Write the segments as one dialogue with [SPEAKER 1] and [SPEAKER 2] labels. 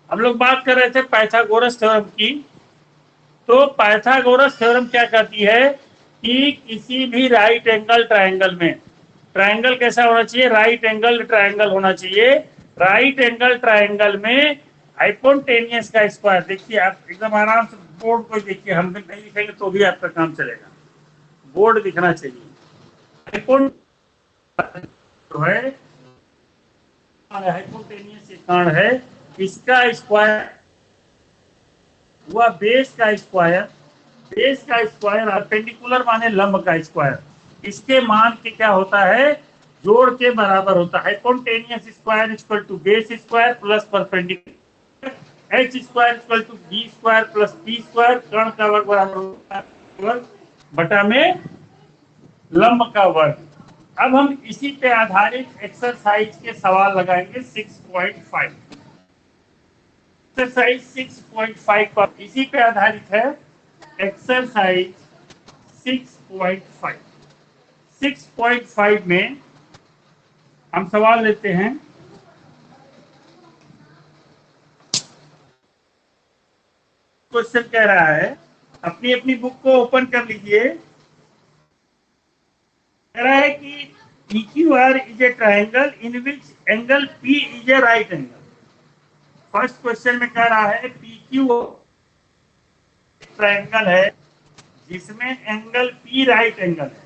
[SPEAKER 1] हम लोग बात कर रहे थे पाइथागोरस थ्योरम की। तो पाइथागोरस थ्योरम क्या कहती है कि किसी भी राइट एंगल ट्रायंगल में, ट्रायंगल कैसा होना चाहिए, राइट एंगल ट्रायंगल होना चाहिए। राइट एंगल ट्रायंगल में हाइपोटेनियस का स्क्वायर, देखिए आप एकदम आराम से बोर्ड को देखिए, हम भी नहीं लिखेंगे तो भी आपका काम चलेगा, बोर्ड दिखना चाहिए। हाइपोट जो है हाइपोटेनियस कण है, इसका स्क्वायर हुआ बेस का स्क्वायर, बेस का स्क्वायर परपेंडिकुलर माने लंब का स्क्वायर, इसके मान के क्या होता है, जोड़ के बराबर होता है। Hypotenuse square equal to base square plus perpendicular, H square equal to B square plus P square, कर्ण का वर्ग बराबर होता है वर्ग बटा में लंब का वर्ग। अब हम इसी पे आधारित एक्सरसाइज के सवाल लगाएंगे 6.5। एक्सरसाइज 6.5 पर इसी पे आधारित है एक्सरसाइज 6.5। 6.5 में हम सवाल लेते हैं। क्वेश्चन कह रहा है, अपनी अपनी बुक को ओपन कर लीजिए। कह रहा है कि PQR is a triangle in which angle P is a right angle। First question में कह रहा है PQ ट्रायंगल है जिसमें एंगल P राइट एंगल है।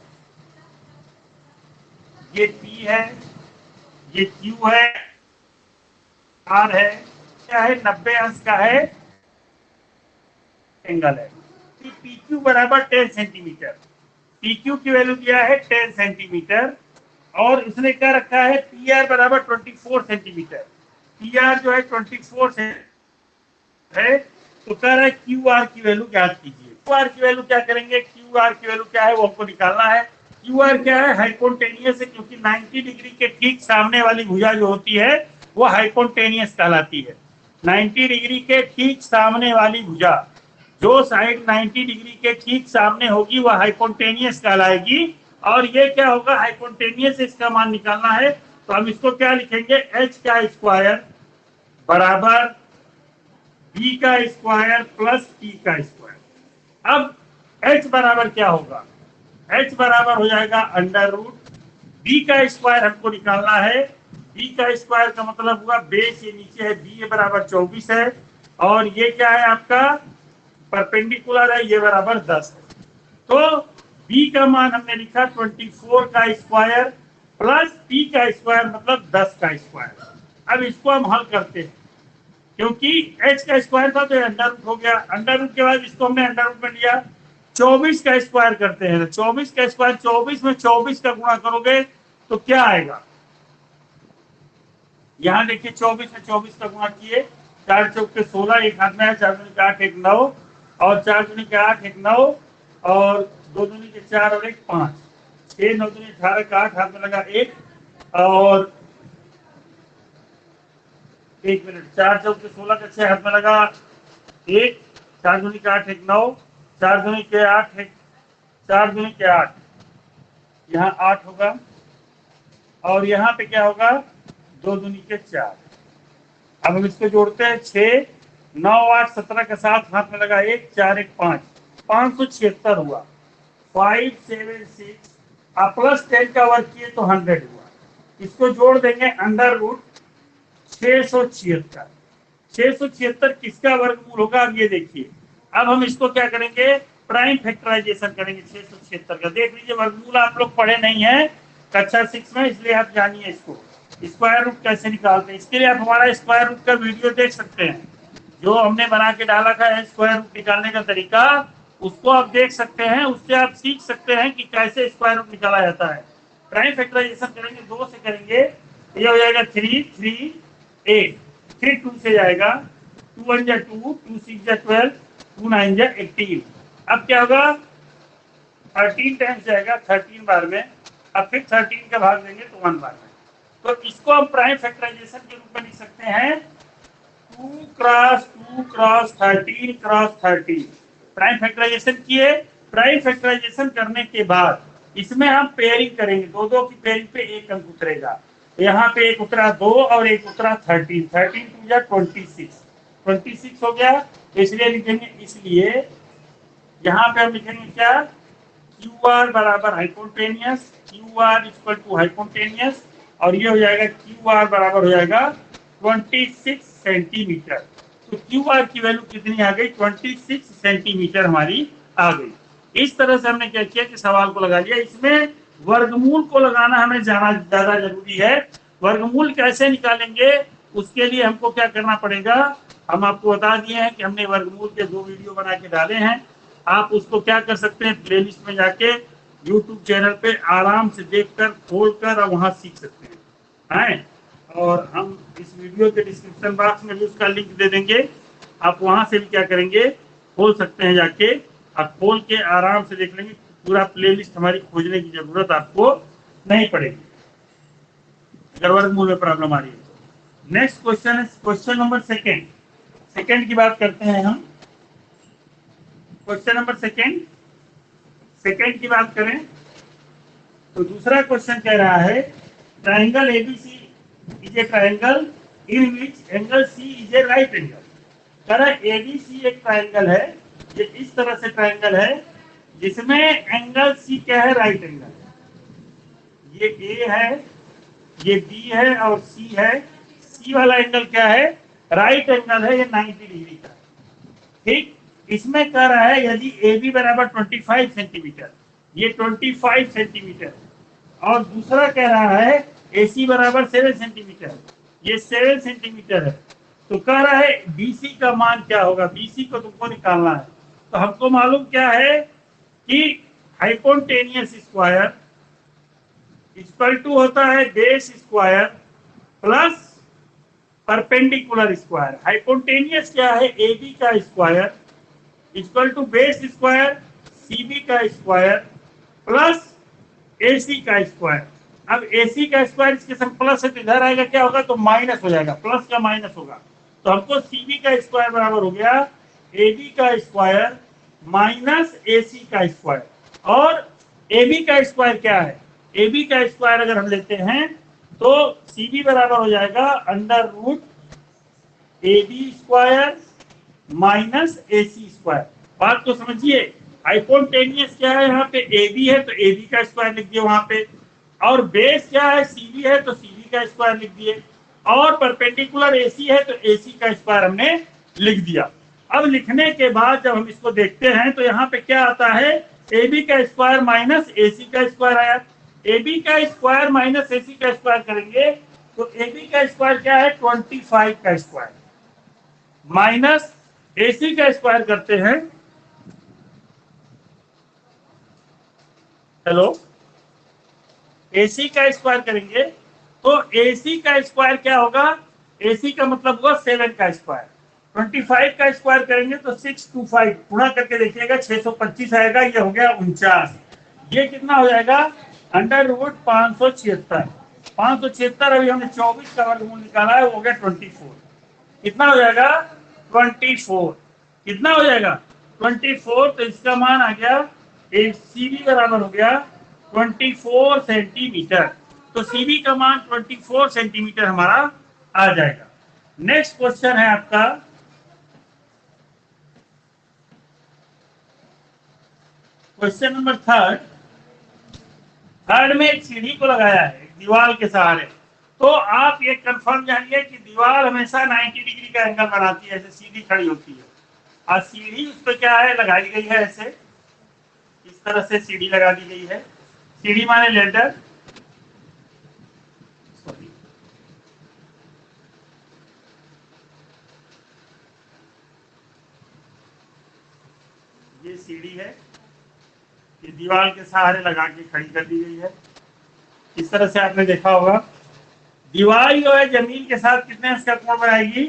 [SPEAKER 1] ये P है, ये Q है, R है, क्या है 90 अंश का है एंगल है। PQ बराबर 10 सेंटीमीटर, PQ की वैल्यू दिया है 10 सेंटीमीटर और इसने क्या रखा है PR बराबर 24 सेंटीमीटर। PR जो है 24 है, तो कह रहा है QR की वैल्यू ज्ञात कीजिए। QR की वैल्यू क्या करेंगे, QR की वैल्यू क्या है वो हमको निकालना है। QR क्या है, हाइपोटेनियस है, क्योंकि 90 डिग्री के ठीक सामने वाली भुजा जो होती है वो हाइपोटेनियस कहलाती है। 90 डिग्री के ठीक सामने वाली भुजा, जो साइड 90 डिग्री के ठीक सामने होगी वह हाइपोटेनियस कहलाएगी। और ये क्या होगा, हाइपोटेनियस, इसका मान निकालना है। तो हम इसको क्या लिखेंगे, एच का स्क्वायर बराबर बी का स्क्वायर प्लस टी का स्क्वायर। अब h बराबर क्या होगा, h बराबर हो जाएगा अंडर रूट बी का स्क्वायर हमको निकालना है। बी का स्क्वायर का मतलब हुआ बेस, ये नीचे है, बी बराबर 24 है और ये क्या है आपका परपेंडिकुलर है, ये बराबर 10 है। तो बी का मान हमने लिखा 24 का स्क्वायर प्लस टी का स्क्वायर मतलब 10 का स्क्वायर। अब इसको हम हल करते हैं, क्योंकि h का स्क्वायर था तो अंडर रूट हो गया, अंडर रूट के बाद इसको हमने अंडर रूट में लिया। 24 का स्क्वायर करते हैं, 24 का स्क्वायर 24 में 24 का गुणा करोगे तो क्या आएगा, यहाँ देखिए 24 में 24 का गुणा किए, 4 चौक के 16, एक हाथ में है, 4 दूनी के 8 एक 9 और 4 दूनी के 8 एक 9 और 2 दूनी के 4 और एक 5, 6 9 दूनी 18 का 8 हाथ में लगा 1 और 1 मिनट, 4 चौक के 16 का 6 हाथ में लगा 1, 4 दूनी के 8 एक 9, 4 दूनी के 8 एक 4 दूनी के 8, यहाँ 8 होगा और यहाँ पे क्या होगा 2 दूनी के 4। अब हम इसको जोड़ते हैं, 6 9 8 17 का 7 हाथ में लगा 1, 4 1 5, 576 हुआ। 576 आप प्लस 10 का वर्ग किए तो 100 हुआ। इसको जोड़ देंगे अंडर रूट 676। 676 किसका वर्गमूल होगा, अब ये देखिए। अब हम इसको क्या करेंगे, प्राइम फैक्टराइजेशन करेंगे 676 का। देख लीजिए वर्गमूल आप लोग पढ़े नहीं है कक्षा 6 में, इसलिए आप जानिए इसको स्क्वायर रूट कैसे निकालते हैं। इसके लिए आप हमारा स्क्वायर रूट का वीडियो देख सकते हैं, जो हमने बना के डाला था स्क्वायर रूट निकालने का तरीका, उसको आप देख सकते हैं, उससे आप सीख सकते हैं कि कैसे स्क्वायर रूट निकाला जाता है। प्राइम फैक्टराइजेशन करेंगे 2 से करेंगे, ये हो जाएगा 3 3 8, फिर 2 से जाएगा, 2 1 जा 2, 2 6 जा 12, 2 9 जा 18। अब क्या होगा 13 टाइम्स जाएगा 13 बार में, अब फिर 13 का भाग देंगे तो 1 बार में। तो इसको हम प्राइम फैक्टराइजेशन के रूप में लिख सकते हैं 2 cross 2 cross 13 cross 13। Prime factorization किए, प्राइम फैक्टराइजेशन करने के बाद इसमें हम पेयरिंग करेंगे, दो दो की पेयरिंग पे एक अंक उतरेगा। यहाँ पे एक उतरा 2 और एक उतरा 13, 13 2 जा 26, 26 हो गया, इसलिए लिखेंगे, इसलिए यहाँ पे हम लिखेंगे क्या, क्यू आर बराबर hypotenuse, Q R equal to hypotenuse, और ये हो जाएगा क्यू आर बराबर हो जाएगा 26 सेंटीमीटर। तो क्यू आर की वैल्यू कितनी आ गई, 26 सेंटीमीटर हमारी आ गई। इस तरह से हमने क्या किया कि सवाल को लगा लिया। इसमें वर्गमूल को लगाना हमें ज्यादा जरूरी है। वर्गमूल कैसे निकालेंगे, उसके लिए हमको क्या करना पड़ेगा, हम आपको बता दिए हैं कि हमने वर्गमूल के 2 वीडियो बना के डाले हैं। आप उसको क्या कर सकते हैं, प्लेलिस्ट में जाके यूट्यूब चैनल पे आराम से देखकर खोलकर वहां सीख सकते हैं। और हम इस वीडियो के डिस्क्रिप्शन बॉक्स में भी उसका लिंक दे देंगे, आप वहां से भी क्या करेंगे, खोल सकते हैं जाके, आप खोल के आराम से देख लेंगे। पूरा प्लेलिस्ट हमारी खोजने की जरूरत आपको नहीं पड़ेगी अगर वर्गमूल में प्रॉब्लम आ रही है तो। नेक्स्ट क्वेश्चन है क्वेश्चन नंबर सेकेंड। सेकेंड की बात करते हैं हम। क्वेश्चन नंबर सेकेंड की बात करें तो दूसरा क्वेश्चन कह रहा है, triangle ABC is a triangle in which angle C is a right angle. कह रहा है एबीसी एक ट्राइंगल है, ये इस तरह से ट्राइंगल है जिसमें एंगल सी क्या है, राइट एंगल। ये ए है, ये बी है और सी है। सी वाला एंगल क्या है, राइट एंगल है, ये 90 डिग्री का। ठीक, इसमें कह रहा है यदि ए बी बराबर 25 सेंटीमीटर, ये 25 सेंटीमीटर, और दूसरा कह रहा है ए सी बराबर 7 सेंटीमीटर, ये 7 सेंटीमीटर है, तो कह रहा है बीसी का मान क्या होगा, बीसी को तुमको निकालना है। तो हमको मालूम क्या है कि हाइपोटेनियस स्क्वायर इक्वल टू होता है base square plus perpendicular square. Hypotenuse क्या है, ए बी का square equal to base square C B का स्क्वायर प्लस ए सी का स्क्वायर। अब ए सी का स्क्वायर इसके संग प्लस है तो इधर आएगा क्या होगा, तो माइनस हो जाएगा, प्लस का माइनस होगा। तो हमको सी बी का स्क्वायर बराबर हो गया ए बी का स्क्वायर माइनस ए सी का स्क्वायर। और ए बी का स्क्वायर क्या है, ए बी का स्क्वायर अगर हम लेते हैं तो सी बी बराबर हो जाएगा under root A B square minus A C square. बात तो समझिए, हाइपोटेनियस क्या है, यहाँ पे ए बी है तो ए बी का स्क्वायर लिख दिए वहां पे, और बेस क्या है सी बी है तो सी बी का स्क्वायर लिख दिए, और परपेंडिकुलर ए सी है तो ए सी का स्क्वायर हमने लिख दिया। अब लिखने के बाद जब हम इसको देखते हैं तो यहाँ पे क्या आता है, ए बी का स्क्वायर माइनस ए सी का स्क्वायर आया। ए बी का स्क्वायर माइनस ए सी का स्क्वायर करेंगे तो ए बी का स्क्वायर क्या है, 25 का स्क्वायर माइनस ए सी का स्क्वायर करते हैं, हेलो, AC का स्क्वायर करेंगे तो AC का स्क्वायर क्या होगा, AC का मतलब होगा 7 का स्क्वायर, 25 का स्क्वायर करेंगे तो 625 गुणा करके देखिएगा 625 आएगा, ये हो गया 49। ये कितना हो जाएगा, अंडर रूट 576। 576 अभी हमने 24 का वर्गमूल निकाला है, वो हो गया 24। कितना हो जाएगा, 24। कितना हो जाएगा, 24। तो इसका मान आ गया सीबी बराबर हो गया 24 सेंटीमीटर। तो सीबी का मान 24 सेंटीमीटर हमारा आ जाएगा। नेक्स्ट क्वेश्चन है आपका क्वेश्चन नंबर थर्ड में एक सीढ़ी को लगाया है दीवार के सहारे। तो आप ये कंफर्म जानिए कि दीवार हमेशा 90 डिग्री का एंगल बनाती है, ऐसे सीढ़ी खड़ी होती है, और सीढ़ी उस पर क्या है, लगाई गई है ऐसे, इस तरह से सीढ़ी लगा दी गई है। सीढ़ी माने लेडर, ये सीढ़ी है, ये दीवार के सहारे लगा के खड़ी कर दी गई है। इस तरह से आपने देखा होगा। दीवार जो है जमीन के साथ कितने इसका कोण बनाएगी,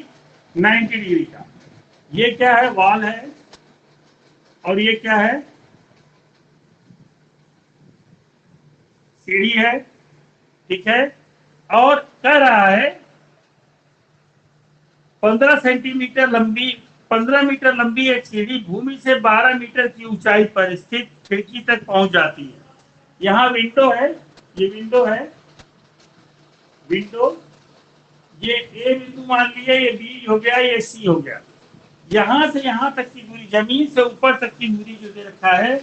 [SPEAKER 1] 90 डिग्री का। ये क्या है, वॉल है, और ये क्या है, सीढ़ी है, ठीक है। और कह रहा है 15 सेंटीमीटर लंबी 15 मीटर लंबी एक सीढ़ी भूमि से 12 मीटर की ऊंचाई पर स्थित खिड़की तक पहुंच जाती है। यहाँ विंडो है, ये विंडो है, विंडो, ये ए बिंदु मान लिया, ये बी हो गया, ये सी हो गया। यहां से यहां तक की दूरी, जमीन से ऊपर तक की दूरी जो दे रखा है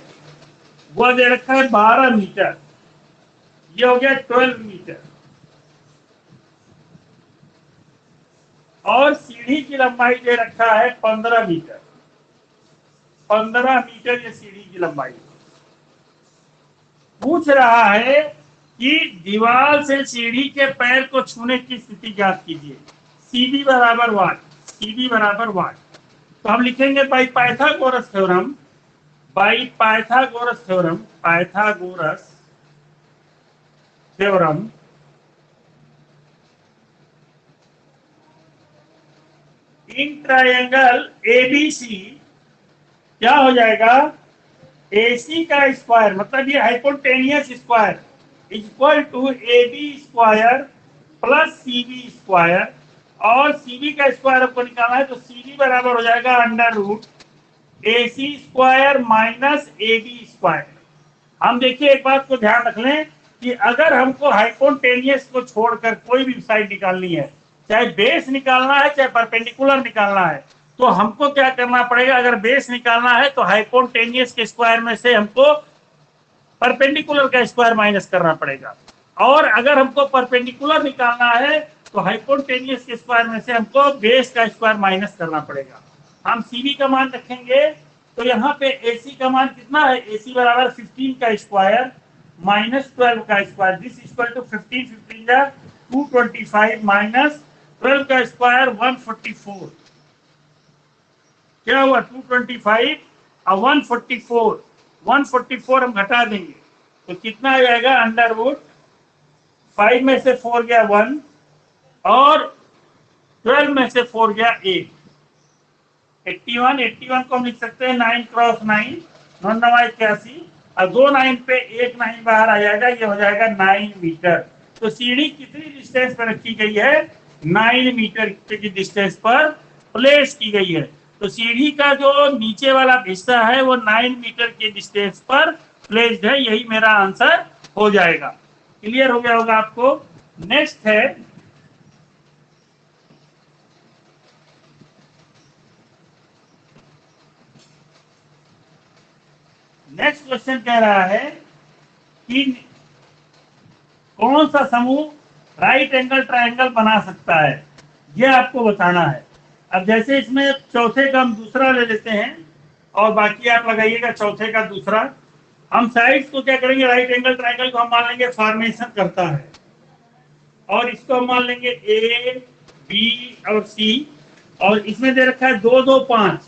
[SPEAKER 1] वो दे रखा है 12 मीटर। ये हो गया 12 मीटर। और सीढ़ी की लंबाई दे रखा है 15 मीटर। 15 मीटर ये सीढ़ी की लंबाई। पूछ रहा है कि दीवार से सीढ़ी के पैर को छूने की स्थिति ज्ञात कीजिए। सीबी बराबर वाट, सीबी बराबर वाट। तो हम लिखेंगे by Pythagoras theorem, by Pythagoras theorem, Pythagoras theorem in triangle ABC क्या हो जाएगा, AC का स्क्वायर मतलब ये hypotenuse square equal to AB square plus CB square. और CB का स्क्वायर आपको निकालना है तो CB बराबर हो जाएगा under root AC square minus AB square. हम देखिए एक बात को ध्यान रख लें कि अगर हमको हाइपोटेनियस को छोड़कर कोई भी साइड निकालनी है, चाहे बेस निकालना है चाहे परपेंडिकुलर निकालना है, तो हमको क्या करना पड़ेगा, अगर बेस निकालना है तो हाइपोटेनियस के स्क्वायर में से हमको परपेंडिकुलर का स्क्वायर माइनस करना पड़ेगा। और अगर हमको परपेंडिकुलर निकालना है तो हाइपोटेनियस के स्क्वायर में से हमको बेस का स्क्वायर माइनस करना पड़ेगा। हम सीबी का मान रखेंगे तो यहाँ पे AC का मान कितना है, AC बराबर 15 का स्क्वायर माइनस 12 का square. This equal to 15, 15 225 minus 12 का स्क्वायर 144। क्या हुआ 225 और 144, 144 हम घटा देंगे तो कितना आ जाएगा, अंडर रूट 5 में से 4 गया 1 और 12 में से 4 गया 8। 81, 81 को हम लिख सकते हैं 9 क्रॉस 9, 9 9 81 और 2 9 पे 1 9 बाहर आ जाएगा, ये हो जाएगा 9 मीटर। तो सीढ़ी कितनी डिस्टेंस पर रखी गई है, 9 मीटर की डिस्टेंस पर प्लेस की गई है। तो सीढ़ी का जो नीचे वाला हिस्सा है वो 9 मीटर के डिस्टेंस पर प्लेस्ड है। यही मेरा आंसर हो जाएगा। क्लियर हो गया होगा आपको। नेक्स्ट है नेक्स्ट क्वेश्चन कह रहा है कि कौन सा समूह राइट एंगल ट्रायंगल बना सकता है, यह आपको बताना है। अब जैसे इसमें चौथे का हम दूसरा ले लेते हैं और बाकी आप लगाइएगा चौथे का दूसरा। हम साइड्स को क्या करेंगे, राइट एंगल ट्रायंगल को हम मान लेंगे फॉर्मेशन करता है और इसको हम मान लेंगे A, B और C। और इसमें दे रखा है 2 2 5,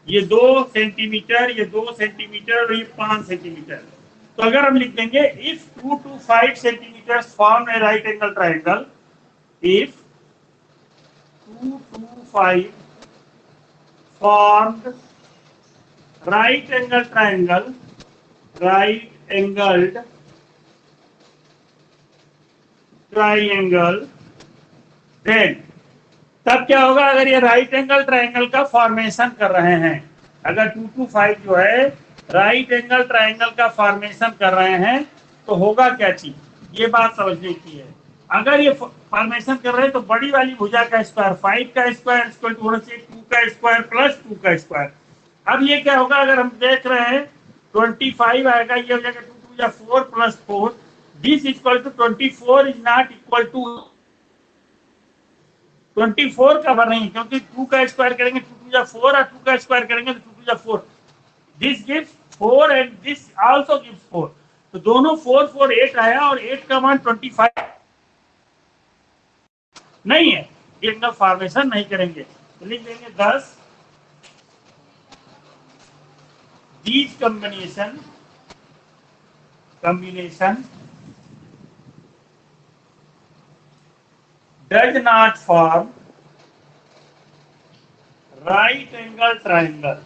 [SPEAKER 1] ये 2 सेंटीमीटर, ये 2 सेंटीमीटर और ये 5 सेंटीमीटर। तो अगर हम लिख देंगे if 2 to 5 centimetre form A right angle triangle, if 2 to 5 formed right angle triangle, right angled triangle, then तब क्या होगा, अगर ये राइट एंगल ट्रायंगल का फॉर्मेशन कर रहे हैं, अगर 2 to 5 जो है राइट एंगल ट्रायंगल का फॉर्मेशन कर रहे हैं तो होगा क्या चीज, ये बात समझने की है। अगर ये फॉर्मेशन कर रहे हैं तो बड़ी वाली भुजा का स्क्वायर 5 का स्क्वायर इक्वल टू होना चाहिए 2 का स्क्वायर प्लस 2 का स्क्वायर। अब ये क्या होगा, अगर हम देख रहे हैं 25 आएगा, ये हो जाएगा 2 2 या 4 plus 4, this equal to 24 is not equal to 24 का भर नहीं, क्योंकि 2 का स्क्वायर करेंगे 2 2 या 4 और 2 का स्क्वायर करेंगे तो 2 2 या 4। This gives 4 and this also gives 4। तो दोनों 4 4 8 आया और 8 का मान 25 नहीं है, एंगल फॉर्मेशन नहीं करेंगे। तो लिख देंगे 10 these combination does not form right angle triangle,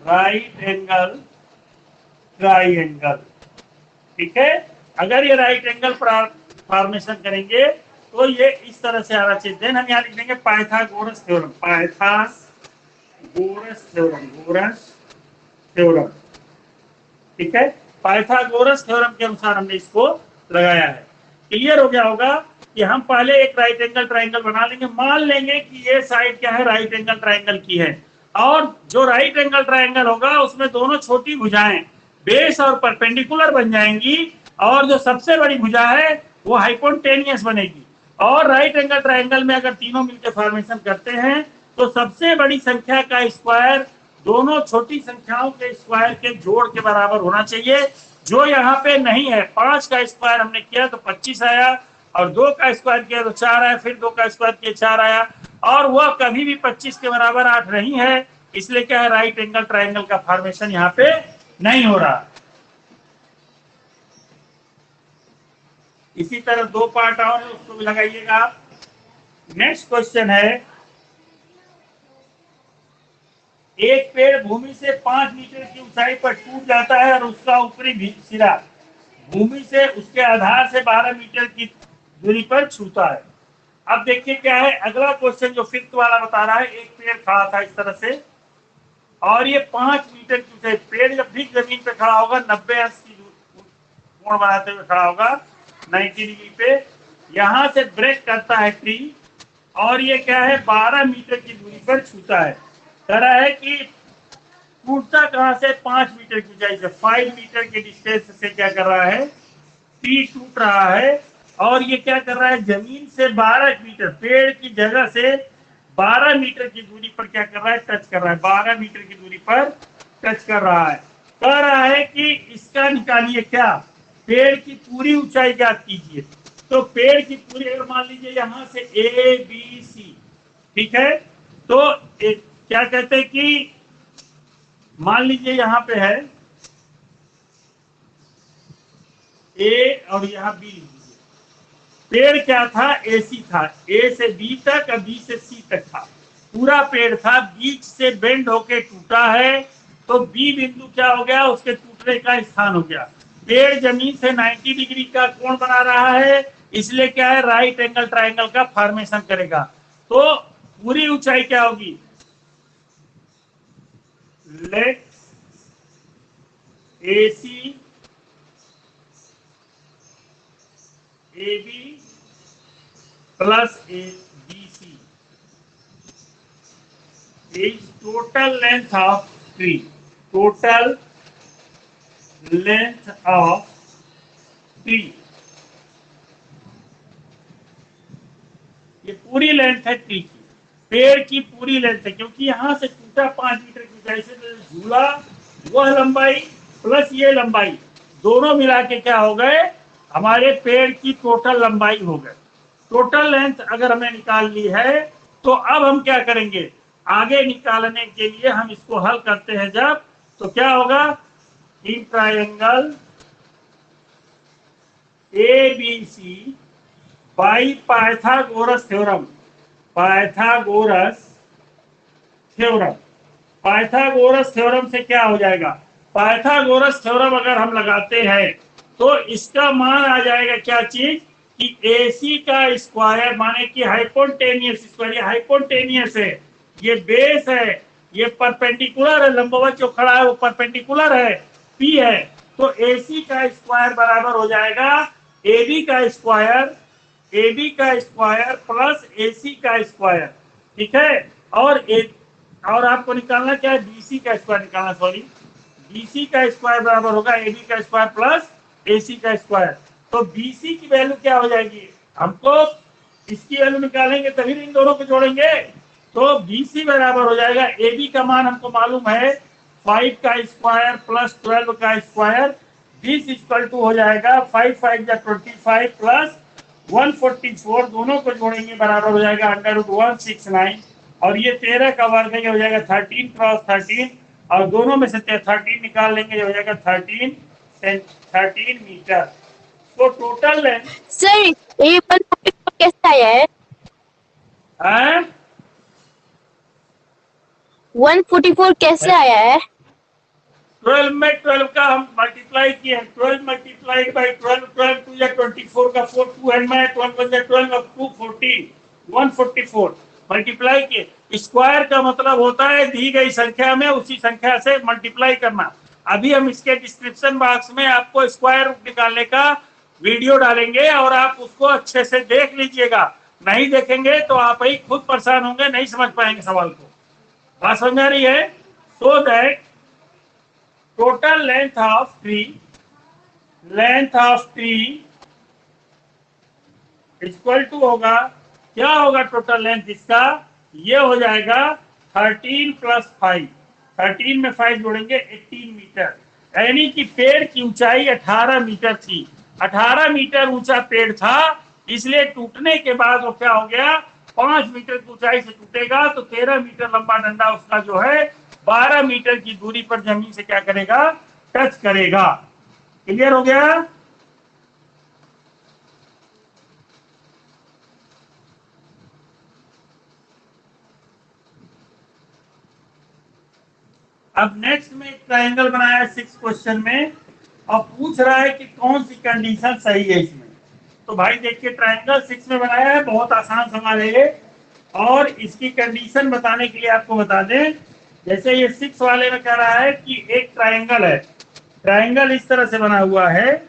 [SPEAKER 1] right angle triangle। ठीक है, अगर ये राइट एंगल फॉर्मेशन करेंगे तो ये इस तरह से आना चाहिए। देन हम यहाँ लिख देंगे पाइथागोरस थ्योरम, पाइथागोरस थ्योरम, गोरस थ्योरम। ठीक है, पाइथागोरस थ्योरम के अनुसार हमने इसको लगाया है। क्लियर हो गया होगा कि हम पहले एक राइट एंगल ट्राइंगल बना लेंगे, मान लेंगे कि ये साइड क्या है, राइट एंगल ट्राइंगल की है, और जो राइट एंगल ट्राइंगल होगा उसमें दोनों छोटी भुजाएं बेस और परपेंडिकुलर बन जाएंगी, और जो सबसे बड़ी भुजा है वो हाइपोटेनियस बनेगी। और राइट एंगल ट्राइंगल में अगर तीनों मिलकर फॉर्मेशन करते हैं तो सबसे बड़ी संख्या का स्क्वायर दोनों छोटी संख्याओं के स्क्वायर के जोड़ के बराबर होना चाहिए, जो यहाँ पे नहीं है। 5 का स्क्वायर हमने किया तो 25 आया, और 2 का स्क्वायर किया तो 4 आया, फिर 2 का स्क्वायर किया 4 आया, और वह कभी भी 25 के बराबर 8 नहीं है, इसलिए क्या है, राइट एंगल ट्राइंगल का फॉर्मेशन यहाँ पे नहीं हो रहा। इसी तरह 2 पार्ट और है, उसको भी लगाइएगा आप। नेक्स्ट क्वेश्चन है, एक पेड़ भूमि से 5 मीटर की ऊंचाई पर टूट जाता है और उसका ऊपरी सिरा भूमि से उसके आधार से 12 मीटर की दूरी पर छूता है। अब देखिए क्या है, अगला क्वेश्चन जो फिफ्थ वाला बता रहा है, एक पेड़ खड़ा था इस तरह से, और ये 5 मीटर की ऊंचाई, पेड़ जब भी जमीन पे खड़ा होगा 90 अंश की कोण बनाते हुए खड़ा होगा 90 डिग्री पे, यहां से ब्रेक करता है ट्री, और ये क्या है 12 मीटर की दूरी पर छूता है। कह रहा है कि टूटता कहां से, 5 मीटर की ऊंचाई से, 5 मीटर के डिस्टेंस से क्या कर रहा है, ट्री टूट रहा है, और ये क्या कर रहा है, जमीन से 12 मीटर, पेड़ की जगह से 12 मीटर की दूरी पर क्या कर रहा है, टच कर रहा है, 12 मीटर की दूरी पर टच कर रहा है। कह रहा है कि इसका निकालिए क्या, पेड़ की पूरी ऊंचाई ज्ञात कीजिए। तो पेड़ की पूरी, अगर मान लीजिए यहां से ए बी सी, ठीक है, तो क्या कहते हैं कि मान लीजिए यहां पे है ए और यहां बी, पेड़ क्या था, एसी था, ए से बी तक और बी से सी तक था, पूरा पेड़ था, बीच से बेंड होके टूटा है, तो बी बिंदु क्या हो गया, उसके टूटने का स्थान हो गया। पेड़ जमीन से 90 डिग्री का कोण बना रहा है, इसलिए क्या है, राइट एंगल ट्राइंगल का फॉर्मेशन करेगा। तो पूरी ऊंचाई क्या होगी, late AC AB plus BC is total length of tree. Total length of tree. ये पूरी लेंथ है ट्री की, पेड़ की पूरी लेंथ है, क्योंकि यहां से टूटा 5 मीटर की ऊंचाई से, झूला वह लंबाई प्लस ये लंबाई दोनों मिला के क्या हो गए, हमारे पेड़ की टोटल लंबाई हो गए। टोटल लेंथ अगर हमें निकाल ली है, तो अब हम क्या करेंगे, आगे निकालने के लिए हम इसको हल करते हैं जब, तो क्या होगा, in triangle ABC by Pythagoras theorem, Pythagoras theorem, Pythagoras theorem से क्या हो जाएगा, पाइथागोरस थ्योरम अगर हम लगाते हैं तो इसका मान आ जाएगा क्या चीज, कि AC का स्क्वायर माने कि हाइपोटेनियस स्क्वायर, ये हाइपोटेनियस है, ये बेस है, ये परपेंडिकुलर है, लंबवत जो खड़ा है वो परपेंडिकुलर है, P है, तो AC का स्क्वायर बराबर हो जाएगा AB का स्क्वायर, AB का स्क्वायर प्लस AC का स्क्वायर, ठीक है। और आपको निकालना क्या है, BC का स्क्वायर निकालना, सॉरी, BC का स्क्वायर बराबर होगा AB का स्क्वायर प्लस AC का स्क्वायर। तो BC की वैल्यू क्या हो जाएगी, हमको इसकी वैल्यू निकालेंगे तभी इन दोनों को जोड़ेंगे, तो BC बराबर हो जाएगा, AB का मान हमको मालूम है 5 का स्क्वायर प्लस 12 का स्क्वायर, दिस इक्वल टू हो जाएगा 5 5 या 25 प्लस 144, दोनों को जोड़ेंगे बराबर हो जाएगा √169, और ये 13 का वर्ग है, ये हो जाएगा 13 क्रॉस 13, और दोनों में से 13 निकाल लेंगे, ये हो जाएगा 13 मीटर। तो टोटल लेंथ
[SPEAKER 2] सर ये 144 कैसे आया है, 144 कैसे आया है,
[SPEAKER 1] 12 में 12 का हम मल्टीप्लाई किए, 12 मल्टीप्लाइड बाई 12, 12 2 या 24 का 4 2 एंड में 12 1 या 12 अप टू 14, 144 मल्टीप्लाई किए। स्क्वायर का मतलब होता है दी गई संख्या में उसी संख्या से मल्टीप्लाई करना। अभी हम इसके डिस्क्रिप्शन बॉक्स में आपको स्क्वायर निकालने का वीडियो डालेंगे और आप उसको अच्छे से देख लीजिएगा। नहीं देखेंगे तो आप ही खुद परेशान होंगे, नहीं समझ पाएंगे सवाल को। बात समझ आ रही है? So that total length of tree equal to होगा, क्या होगा टोटल लेंथ इसका? ये हो जाएगा 13 प्लस 5, 13 में 5 जोड़ेंगे 18 मीटर, यानी कि पेड़ की ऊंचाई 18 मीटर थी। 18 मीटर ऊंचा पेड़ था, इसलिए टूटने के बाद वो क्या हो गया, 5 मीटर की ऊंचाई से टूटेगा तो 13 मीटर लंबा डंडा उसका जो है 12 मीटर की दूरी पर जमीन से क्या करेगा, टच करेगा। क्लियर हो गया? अब नेक्स्ट में एक ट्रायंगल बनाया है 6 क्वेश्चन में, और पूछ रहा है कि कौन सी कंडीशन सही है इसमें। तो भाई देखिए ट्रायंगल 6 में बनाया है, बहुत आसान सवाल है ये, और इसकी कंडीशन बताने के लिए आपको बता दें, जैसे ये 6 वाले में कह रहा है कि एक ट्रायंगल है, ट्रायंगल इस तरह से बना हुआ है,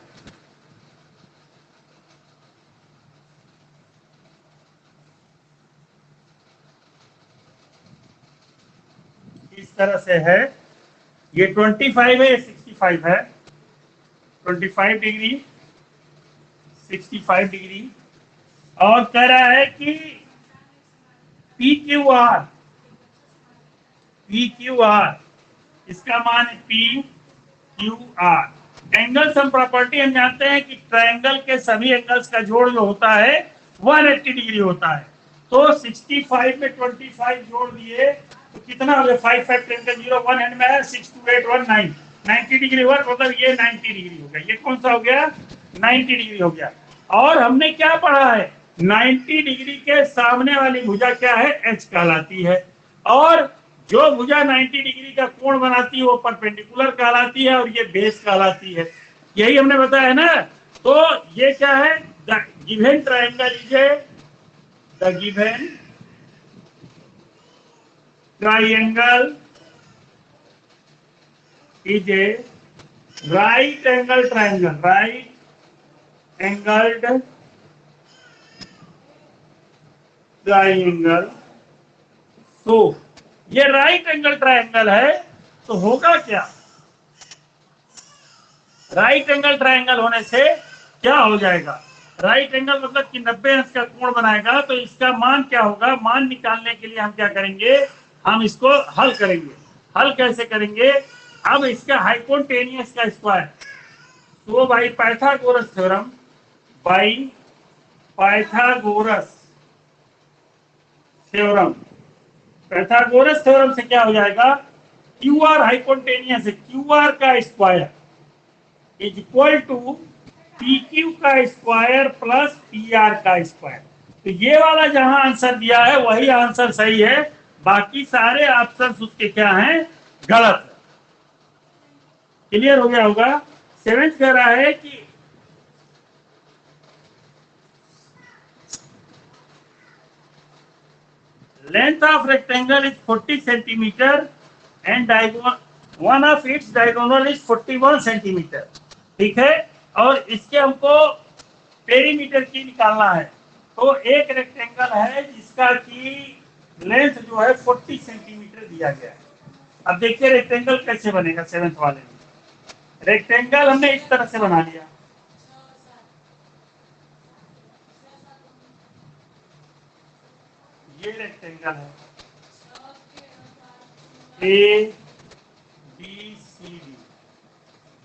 [SPEAKER 1] इस तरह से है, ये 25 है, ये 65 है, 25 डिग्री 65 डिग्री, और कह रहा है कि पी क्यू आर, इसका मान है P Q R. Angle sum property हम जानते हैं कि ट्रायंगल के सभी एंगल्स का जोड़ जो होता है 180 डिग्री होता है। तो 65 में 25 जोड़ दिए तो कितना हो गया, 5 5 10 का 0 1 एंड में है 6 2 8 1 9, 90 डिग्री हुआ, मतलब ये 90 डिग्री हो गया। ये कौन सा हो गया, 90 डिग्री हो गया। और हमने क्या पढ़ा है, 90 डिग्री के सामने वाली भुजा क्या है, एच कहलाती है, और जो भुजा 90 डिग्री का कोण बनाती है वो परपेंडिकुलर कहलाती है, और ये बेस कहलाती है। यही हमने बताया ना। तो ये क्या है, the given triangle is a, the given triangle is a right angle triangle, right angled triangle। तो ये राइट एंगल ट्रायंगल है, तो होगा क्या, राइट एंगल ट्रायंगल होने से क्या हो जाएगा, राइट एंगल मतलब कि 90 अंश का कोण बनाएगा, तो इसका मान क्या होगा, मान निकालने के लिए हम क्या करेंगे, हम इसको हल करेंगे। हल कैसे करेंगे, अब इसका हाइपोटेनियस का स्क्वायर, तो by Pythagoras theorem, by Pythagoras theorem, Pythagoras theorem से क्या हो जाएगा, क्यू आर हाइपोटेनियस है, क्यू आर का square is equal to P Q का स्क्वायर प्लस पी आर का स्क्वायर। तो ये वाला जहां आंसर दिया है वही आंसर सही है, बाकी सारे ऑप्शन उसके क्या हैं, गलत है। क्लियर हो गया होगा? 7th कह रहा है कि length of rectangle is 40 centimeter and one of its diagonal is 41 centimeter। ठीक है, और इसके हमको पेरीमीटर की निकालना है। तो एक रेक्टेंगल है जिसका की लेंथ जो है 40 सेंटीमीटर दिया गया है। अब देखिए रेक्टेंगल कैसे बनेगा, 7th वाले में रेक्टेंगल हमने इस तरह से बना लिया, ये रेक्टेंगल है ए बी सी डी,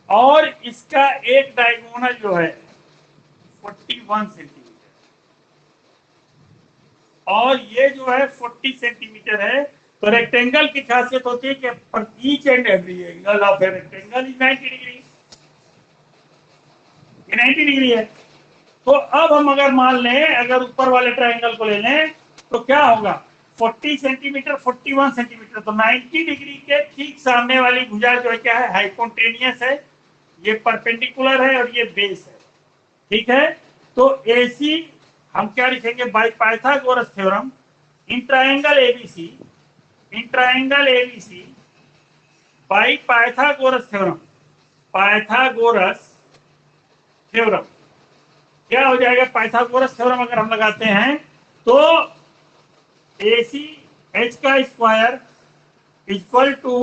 [SPEAKER 1] और इसका एक डायगोनल जो है 41 सेंटीमीटर, और ये जो है 40 सेंटीमीटर है। तो रेक्टेंगल की खासियत होती है कि each and every angle of a rectangle is 90 degree, 90 degree है। तो अब हम अगर मान लें, अगर ऊपर वाले ट्रायंगल को ले लें तो क्या होगा, 40 सेंटीमीटर 41 सेंटीमीटर, तो 90 डिग्री के ठीक सामने वाली भुजा जो है क्या है, हाइपोटेनियस है, ये परपेंडिकुलर है और ये बेस है। ठीक है, तो AC हम क्या लिखेंगे, by Pythagoras theorem in triangle ABC, in triangle ABC by Pythagoras theorem, Pythagoras theorem, क्या हो जाएगा, पाइथागोरस थ्योरम अगर हम लगाते हैं तो AC H का स्क्वायर इक्वल टू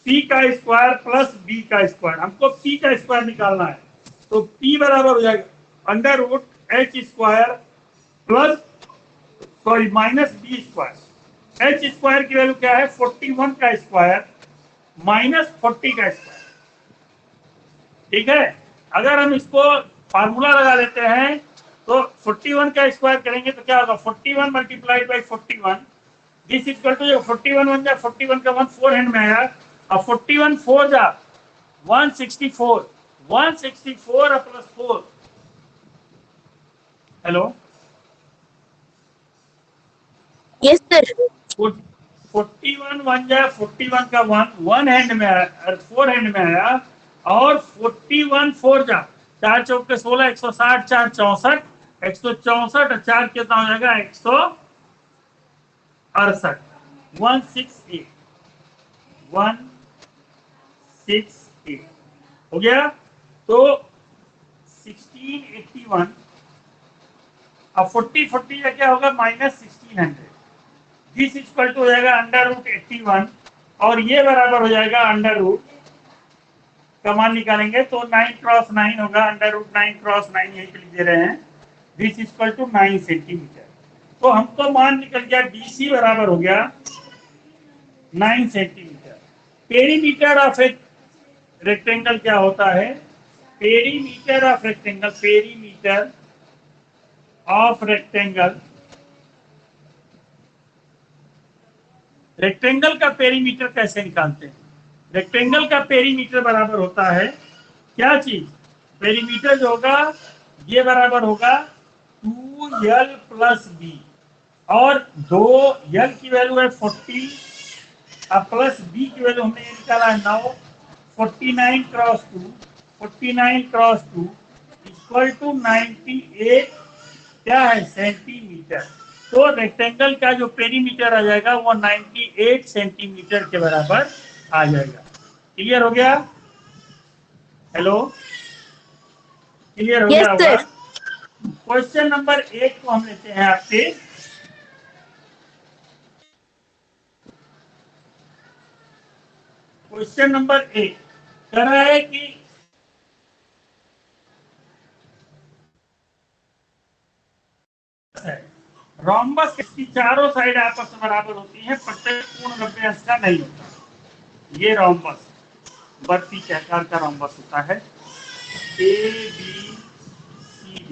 [SPEAKER 1] C का स्क्वायर प्लस B का स्क्वायर, हमको P का स्क्वायर निकालना है। तो P बराबर हो जाएगा under root H square plus sorry minus B square. H square की वैल्यू क्या है 41 का स्क्वायर माइनस 40 का स्क्वायर। ठीक है, अगर हम इसको फार्मूला लगा लेते हैं तो 41 का स्क्वायर करेंगे तो क्या होगा 41 multiplied by 41 this equal to 41 one जा 41 का 1 4 हैंड में आया। अब 41 4 जा 164 164 plus 4 hello
[SPEAKER 2] Yes, sir.
[SPEAKER 1] 41 one जा 41 का 1 1 हैंड में आया 4 हैंड में आया और 41 4 जा 4 चौक के 16 160 4 64 164 4 कितना हो जाएगा 168 168 168 हो गया। तो 1681 अब 40 40 का क्या होगा माइनस 1600 दिस इक्वल टू हो जाएगा अंडर रूट 81 और ये बराबर हो जाएगा अंडर रूट का मान निकालेंगे तो 9 क्रॉस 9 होगा अंडर रूट 9 क्रॉस 9 यही पे लिख दे रहे हैं दिस इक्वल टू 9 सेंटीमीटर। तो हमको मान निकल गया DC बराबर हो गया 9 centimetre. Perimeter of a rectangle क्या होता है, perimeter of rectangle, perimeter of rectangle, rectangle का पेरीमीटर कैसे निकालते हैं। रेक्टेंगल का पेरीमीटर बराबर होता है क्या चीज, पेरीमीटर जो होगा ये बराबर होगा 2l प्लस बी और 2l की वैल्यू है 40 अब प्लस बी की वैल्यू हमने ये निकाला है 9 49 क्रॉस 2 49 क्रॉस 2 इक्वल टू 98 क्या है सेंटीमीटर। तो रेक्टेंगल का जो पेरीमीटर आ जाएगा वो 98 सेंटीमीटर के बराबर आ जाएगा। क्लियर हो गया, हेलो क्लियर हो
[SPEAKER 2] Yes,
[SPEAKER 1] गया होगा।
[SPEAKER 2] sir.
[SPEAKER 1] क्वेश्चन नंबर 1 को हम लेते हैं आपसे। क्वेश्चन नंबर 1 कह रहा है कि रोम्बस की चारों साइड आपस में बराबर होती हैं, प्रत्येक पूर्ण 90 अंश का नहीं होता। ये रोम्बस वर्ती के आकार का रोम्बस होता है ABCD।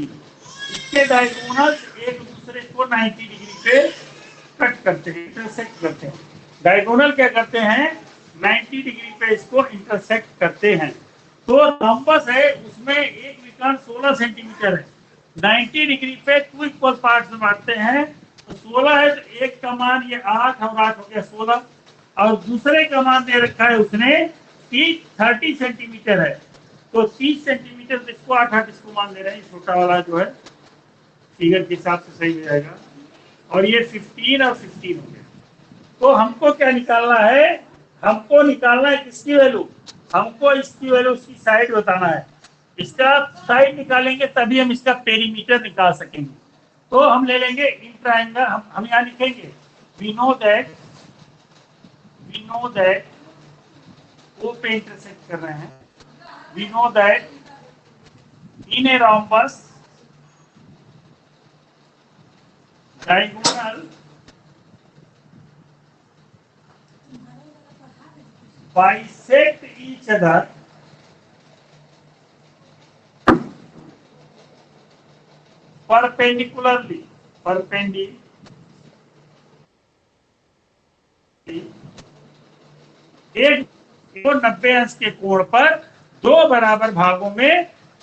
[SPEAKER 1] इसके डायगोनल्स एक दूसरे को 90 डिग्री पे कट करते हैं, इंटरसेक्ट करते हैं। डायगोनल क्या करते हैं 90 डिग्री पे इसको इंटरसेक्ट करते हैं। तो रोम्बस है उसमें एक विकर्ण 16 सेंटीमीटर है, 90 डिग्री पे 2 इक्वल पार्ट्स में बांटते हैं। तो 16 है तो एक का मान ये 8 और 8 हो गया 16 और दूसरे का मान दे रखा है उसने 30 सेंटीमीटर है। तो 30 सेंटीमीटर तो इसको 8 8 इसको मान ले रहे हैं, छोटा वाला जो है फिगर के हिसाब से सही हो जाएगा। और ये 15 और 15 हो गया। तो हमको क्या निकालना है, हमको निकालना है किसकी वैल्यू, हमको इसकी वैल्यू उसकी साइड बताना है। इसका साइड निकालेंगे तभी हम इसका पेरीमीटर निकाल सकेंगे। तो हम ले लेंगे इन ट्रायंगल, हम यहाँ लिखेंगे वी नो दैट वो पे इंटरसेक्ट कर रहे हैं। We know that in a rhombus diagonal bisect each other perpendicularly एक 90 अंश के कोण पर दो बराबर भागों में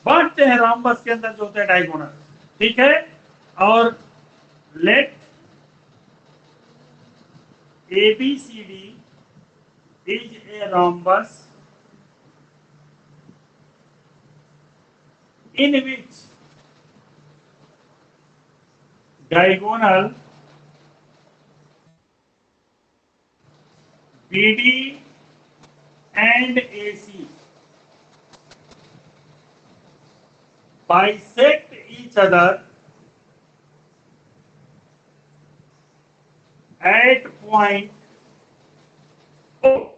[SPEAKER 1] बांटते हैं रोम्बस के अंदर जो होता है डायगोनल। ठीक है, और late ABCD is a rhombus in which diagonal BD and AC bisect each other at point O.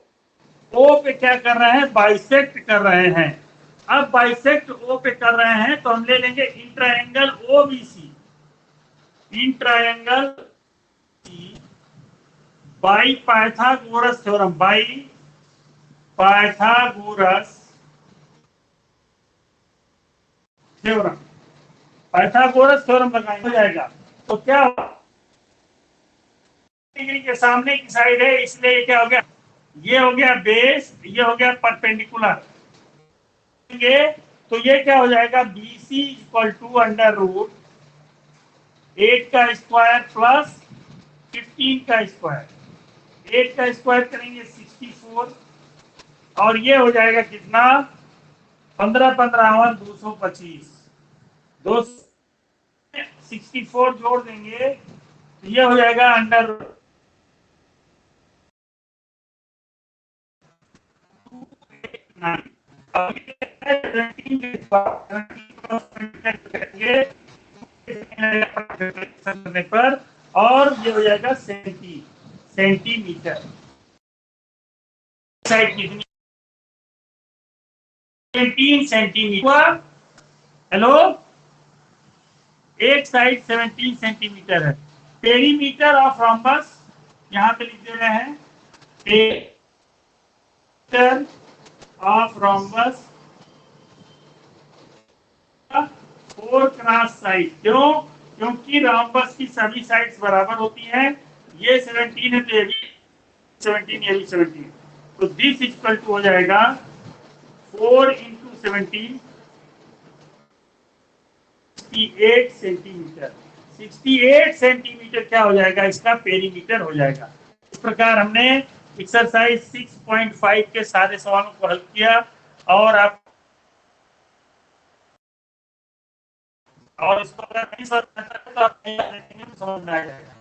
[SPEAKER 1] O पे क्या कर रहे हैं, बाइसेक्ट कर रहे हैं। अब बाइसेक्ट O पे कर रहे हैं तो हम ले लेंगे in triangle OBC, in triangle by Pythagoras theorem, by Pythagoras theorem, Pythagoras theorem लगाएंगे, हो जाएगा। तो क्या डिग्री के सामने की साइड है, इसलिए ये क्या हो गया, ये हो गया बेस, ये हो गया परपेंडिकुलर। तो ये क्या हो जाएगा, BC equal to under root 8 का स्क्वायर प्लस 15 का स्क्वायर, 8 का स्क्वायर करेंगे 64, और ये हो जाएगा कितना, 15 15 225, 264 जोड़ देंगे तो ये हो जाएगा अंडर पर, और ये हो जाएगा सेंटीमीटर। साइड कितनी, 17 सेंटीमीटर। हेलो, एक साइड 17 सेंटीमीटर है। पेरीमीटर ऑफ रोम्बस यहां पे लिख दे रहे हैं, perimeter of rhombus 4 cross side. क्यों, क्योंकि रोम्बस की सभी साइड्स बराबर होती हैं। ये 17 है तो ये भी 17, ये भी 17, तो दिस इक्वल टू हो जाएगा 4 इंटू 17, 68 सेंटीमीटर। 68 सेंटीमीटर क्या हो जाएगा, इसका पेरीमीटर हो जाएगा। इस प्रकार हमने एक्सरसाइज 6.5 के सारे सवालों को हल किया, और आप इसको अगर नहीं समझ में आ जाएगा।